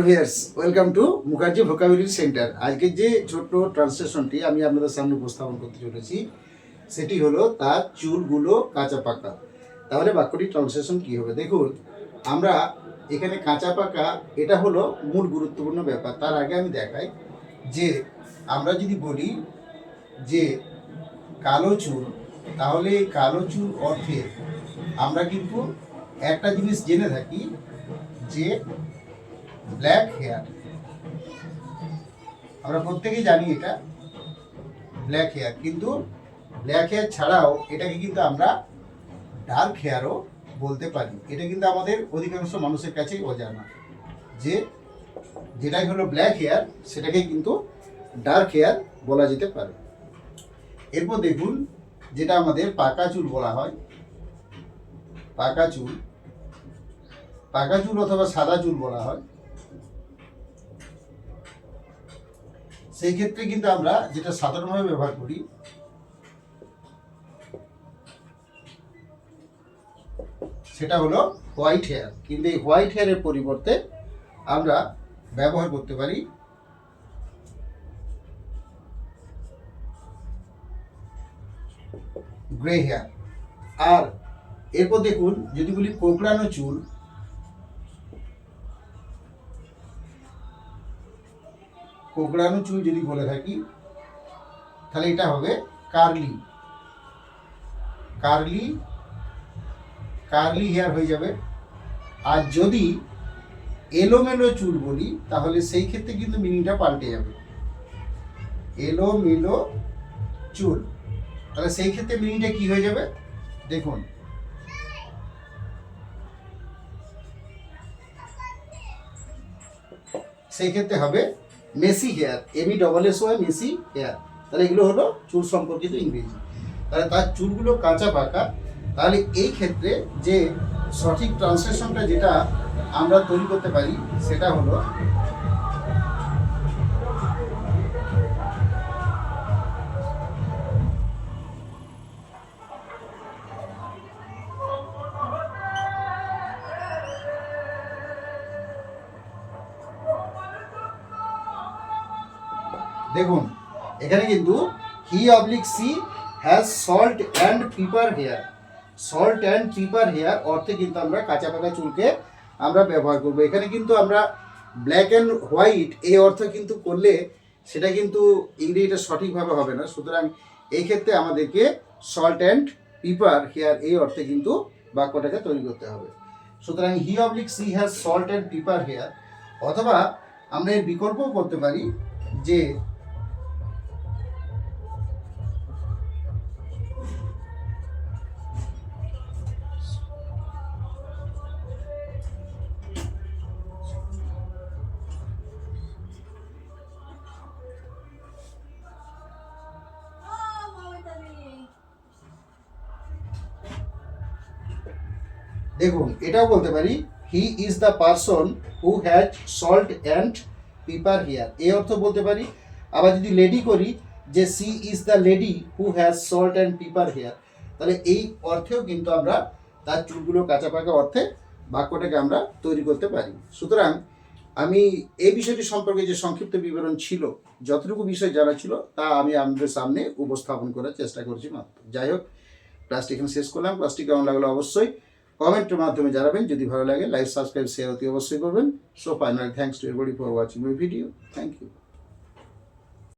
Viewers, welcome to Mukherjee vocabulary centre. আজকে যে ছোট্ট ট্রান্সলেশনটি আমি আপনাদের সামনে উপস্থাপন করতে চলেছি সেটি হলো তার চুলগুলো কাঁচা পাকা। তাহলে বাক্যটি ট্রান্সলেশন কী হবে দেখুন। আমরা এখানে কাঁচা পাকা এটা হলো মূল গুরুত্বপূর্ণ ব্যাপার। তার আগে আমি দেখাই যে আমরা যদি বলি যে কালো চুল, তাহলে এই কালো চুল অর্থে আমরা কিন্তু একটা জিনিস জেনে থাকি যে ব্ল্যাক হেয়ার। আমরা প্রত্যেকেই জানি এটা ব্ল্যাক হেয়ার, কিন্তু ব্ল্যাক হেয়ার ছাড়াও এটাকে কিন্তু আমরা ডার্ক হেয়ারও বলতে পারি। এটা কিন্তু আমাদের অধিকাংশ মানুষের কাছেই অজানা যে যেটাই হলো ব্ল্যাক হেয়ার সেটাকে কিন্তু ডার্ক হেয়ার বলা যেতে পারে। এরপর দেখুন যেটা আমাদের পাকা চুল বলা হয়, পাকা চুল অথবা সাদা চুল বলা হয়। সেই ক্ষেত্রে কিন্তু আমরা যেটা সাধারণভাবে ব্যবহার করি সেটা হলো হোয়াইট হেয়ার, কিন্তু এই হোয়াইট হেয়ারের পরিবর্তে আমরা ব্যবহার করতে পারি গ্রে হেয়ার। আর এরপর দেখুন যদি বলি কোঁকড়ানো চুল, কোঁকড়ানো চুল যদি বলে থাকি তাহলে এটা হবে কার্লি হেয়ার হয়ে যাবে। আর যদি এলোমেলো চুল বলি তাহলে সেই ক্ষেত্রে কিন্তু মিনিংটা পাল্টে যাবে, এলোমেলো চুল। তাহলে সেই ক্ষেত্রে মিনিংটা কি হয়ে যাবে দেখুন, সেই ক্ষেত্রে হবে messy hair, MESSY messy hair. তাহলে এগুলো হলো চুল সম্পর্কিত ইংরেজি। তাহলে তার চুলগুলো কাঁচা পাকা। তাহলে এই ক্ষেত্রে যে সঠিক ট্রান্সলেশনটা যেটা আমরা তৈরি করতে পারি সেটা হলো দেখুন এখানে কিন্তু he/she has salt and pepper hair. Salt and pepper hair অর্থে কিন্তু আমরা কাঁচা পাকা চুলকে আমরা ব্যবহার করব। এখানে কিন্তু আমরা ব্ল্যাক অ্যান্ড হোয়াইট এই অর্থ কিন্তু করলে সেটা কিন্তু ইংরেজিটা সঠিকভাবে হবে না। সুতরাং এই ক্ষেত্রে আমাদেরকে সল্ট অ্যান্ড পিপার হেয়ার এই অর্থে কিন্তু বাক্যটাকে তৈরি করতে হবে। সুতরাং he/she has salt and pepper hair, অথবা আমরা এর বিকল্পও করতে পারি যে দেখুন এটাও বলতে পারি he is the person who has salt and pepper hair, এই অর্থ বলতে পারি। আবার যদি লেডি করি যে she is the lady who has salt and pepper hair, তাহলে এই অর্থেও কিন্তু আমরা তার চুলগুলো কাঁচা পাকা অর্থে বাক্যটাকে আমরা তৈরি করতে পারি। সুতরাং আমি এই বিষয়টি সম্পর্কে যে সংক্ষিপ্ত বিবরণ ছিল, যতটুকু বিষয় জানা ছিল তা আমি আপনাদের সামনে উপস্থাপন করার চেষ্টা করছি মাত্র। যাই হোক, ক্লাসটি এখানে শেষ করলাম। ক্লাসটি কেমন লাগলো অবশ্যই কমেন্টের মাধ্যমে জানাবেন। যদি ভালো লাগে লাইক, সাবস্ক্রাইব, শেয়ার অতি অবশ্যই করবেন। So finally thanks to everybody for watching my video. Thank you.